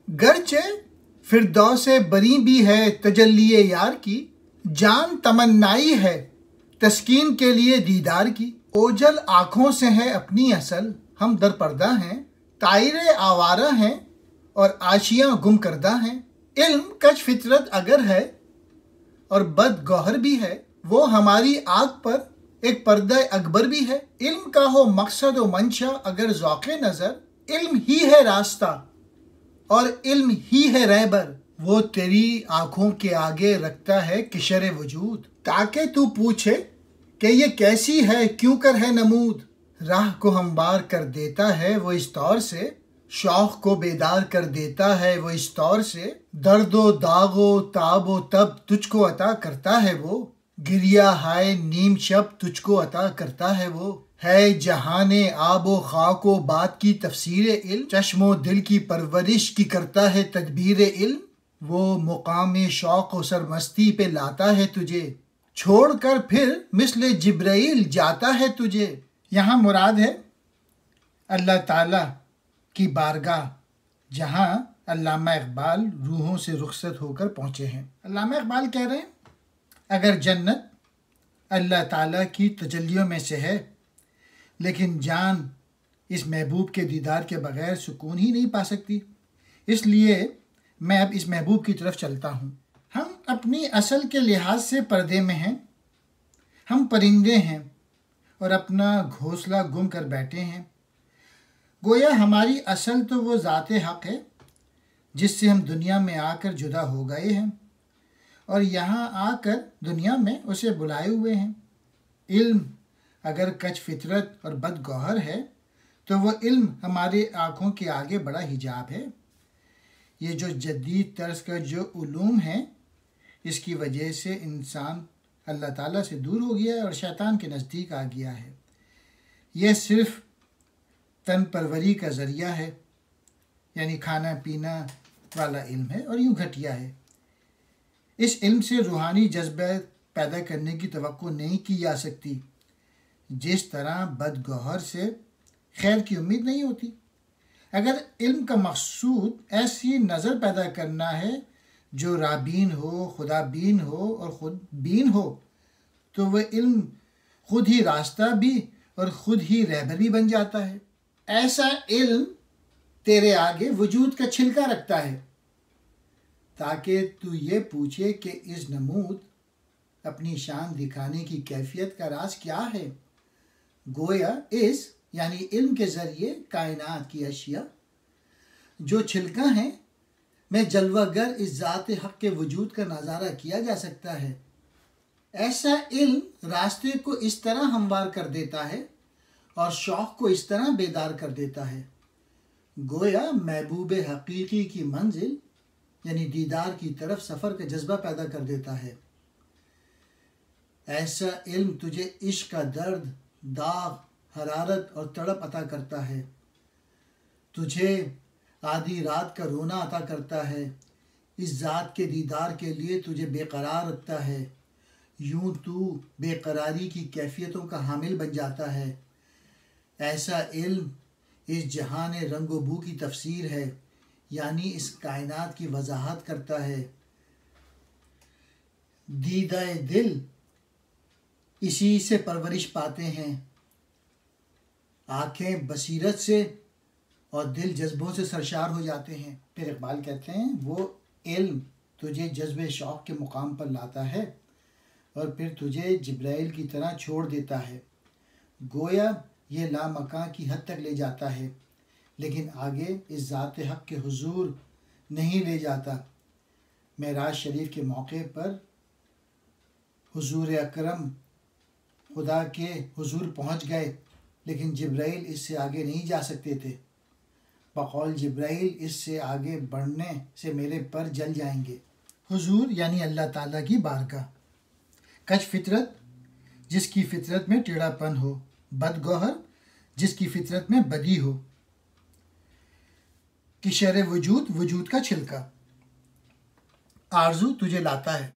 گرچہ فردوس بری بھی ہے تجلی یار کی، جان تمنائی ہے تسکین کے لیے دیدار کی۔ اوجل آنکھوں سے ہے اپنی اصل، ہم در پردہ ہیں، طائر آوارہ ہیں اور آشیاں گم کردہ ہیں۔ علم کج فطرت اگر ہے اور بد گوہر بھی ہے، وہ ہماری آنکھ پر ایک پردہ اکبر بھی ہے۔ علم کا ہو مقصد و منشا اگر ذوق نظر، علم ہی ہے راستہ اور علم ہی ہے رہبر، وہ تیری آنکھوں کے آگے رکھتا ہے قشر وجود، تاکہ تو پوچھے کہ یہ کیسی ہے کیوں کر ہے نمود۔ راہ کو ہموار کر دیتا ہے وہ اس طور سے، شوق کو بیدار کر دیتا ہے وہ اس طور سے، درد و داغ و تاب و تب تجھ کو عطا کرتا ہے وہ، گریہ ہائے نیم شب تجھ کو عطا کرتا ہے وہ۔ ہے جہان آب و خاک و بات کی تفسیر علم، چشم و دل کی پرورش کی کرتا ہے تدبیر علم، وہ مقام شوق و سرمستی پہ لاتا ہے تجھے، چھوڑ کر پھر مثل جبرائیل جاتا ہے تجھے۔ یہاں مراد ہے اللہ تعالیٰ کی بارگاہ، جہاں علامہ اقبال روحوں سے رخصت ہو کر پہنچے ہیں۔ علامہ اقبال کہہ رہے ہیں اگر جنت اللہ تعالیٰ کی تجلیوں میں سے ہے، لیکن جان اس محبوب کے دیدار کے بغیر سکون ہی نہیں پا سکتی، اس لیے میں اب اس محبوب کی طرف چلتا ہوں۔ ہم اپنی اصل کے لحاظ سے پردے میں ہیں، ہم پرندے ہیں اور اپنا گھونسلہ گم کر بیٹھے ہیں۔ گویا ہماری اصل تو وہ ذات حق ہے جس سے ہم دنیا میں آ کر جدا ہو گئے ہیں اور یہاں آ کر دنیا میں اسے بلائے ہوئے ہیں۔ علم اگر کج فطرت اور بد گوہر ہے تو وہ علم ہمارے آنکھوں کے آگے بڑا حجاب ہے۔ یہ جو جدید طرز کا جو علوم ہے، اس کی وجہ سے انسان اللہ تعالیٰ سے دور ہو گیا ہے اور شیطان کے نزدیک آ گیا ہے۔ یہ صرف تن پروری کا ذریعہ ہے، یعنی کھانا پینا والا علم ہے اور یوں گھٹیا ہے۔ اس علم سے روحانی جذبہ پیدا کرنے کی توقع نہیں کی جا سکتی، جس طرح بد گوہر سے خیر کی امید نہیں ہوتی۔ اگر علم کا مقصود ایسی نظر پیدا کرنا ہے جو رابین ہو، خدا بین ہو اور خود بین ہو، تو وہ علم خود ہی راستہ بھی اور خود ہی رہبر بھی بن جاتا ہے۔ ایسا علم تیرے آگے وجود کا چھلکا رکھتا ہے تاکہ تو یہ پوچھے کہ اس نمود اپنی شان دکھانے کی کیفیت کا راز کیا ہے۔ گویا اس یعنی علم کے ذریعے کائنات کی اشیاء جو چھلکا ہیں میں جلوہ گر اس ذات حق کے وجود کا نظارہ کیا جا سکتا ہے۔ ایسا علم راستے کو اس طرح ہموار کر دیتا ہے اور شوق کو اس طرح بیدار کر دیتا ہے، گویا محبوب حقیقی کی منزل یعنی دیدار کی طرف سفر کا جذبہ پیدا کر دیتا ہے۔ ایسا علم تجھے عشق کا درد، داغ، حرارت اور تڑپ عطا کرتا ہے، تجھے آدھی رات کا رونا عطا کرتا ہے، اس ذات کے دیدار کے لیے تجھے بے قرار رکھتا ہے، یوں تو بے قراری کی کیفیتوں کا حامل بن جاتا ہے۔ ایسا علم اس جہان رنگ و بو کی تفسیر ہے، یعنی اس کائنات کی وضاحت کرتا ہے۔ دیدہ دل اسی سے پرورش پاتے ہیں، آنکھیں بصیرت سے اور دل جذبوں سے سرشار ہو جاتے ہیں۔ پھر اقبال کہتے ہیں وہ علم تجھے جذب شوق کے مقام پر لاتا ہے اور پھر تجھے جبرائیل کی طرح چھوڑ دیتا ہے، گویا یہ لامکاں کی حد تک لے جاتا ہے، لیکن آگے اس ذات حق کے حضور نہیں لے جاتا۔ معراج شریف کے موقع پر حضور اکرم خدا کے حضور پہنچ گئے، لیکن جبرائیل اس سے آگے نہیں جا سکتے تھے۔ بقول جبرائیل اس سے آگے بڑھنے سے میرے پر جل جائیں گے۔ حضور یعنی اللہ تعالیٰ کی بارگاہ، کج فطرت جس کی فطرت میں ٹیڑھا پن ہو، بد گوہر جس کی فطرت میں بدی ہو، قشر وجود وجود کا چھلکا، آرزو تجھے لاتا ہے۔